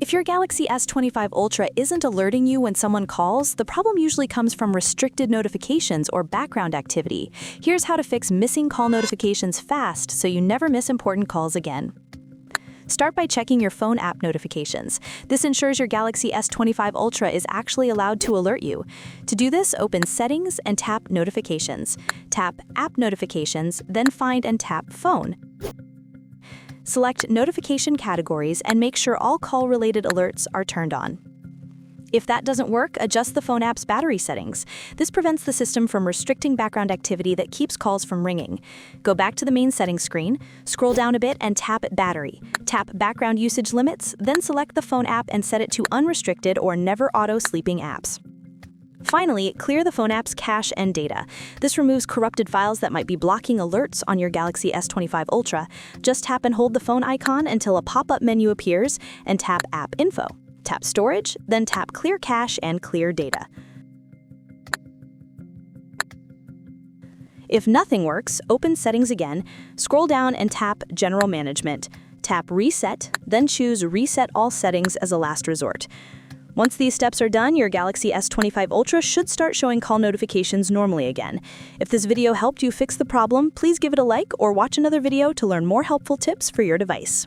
If your Galaxy S25 Ultra isn't alerting you when someone calls, the problem usually comes from restricted notifications or background activity. Here's how to fix missing call notifications fast so you never miss important calls again. Start by checking your phone app notifications. This ensures your Galaxy S25 Ultra is actually allowed to alert you. To do this, open Settings and tap Notifications. Tap App Notifications, then find and tap Phone. Select notification categories and make sure all call-related alerts are turned on. If that doesn't work, adjust the phone app's battery settings. This prevents the system from restricting background activity that keeps calls from ringing. Go back to the main settings screen, scroll down a bit and tap Battery. Tap Background Usage Limits, then select the phone app and set it to Unrestricted or Never Auto Sleeping Apps. Finally, clear the phone app's cache and data. This removes corrupted files that might be blocking alerts on your Galaxy S25 Ultra. Just tap and hold the phone icon until a pop-up menu appears and tap App Info. Tap Storage, then tap Clear Cache and Clear Data. If nothing works, open Settings again, scroll down and tap General Management. Tap Reset, then choose Reset All Settings as a last resort. Once these steps are done, your Galaxy S25 Ultra should start showing call notifications normally again. If this video helped you fix the problem, please give it a like or watch another video to learn more helpful tips for your device.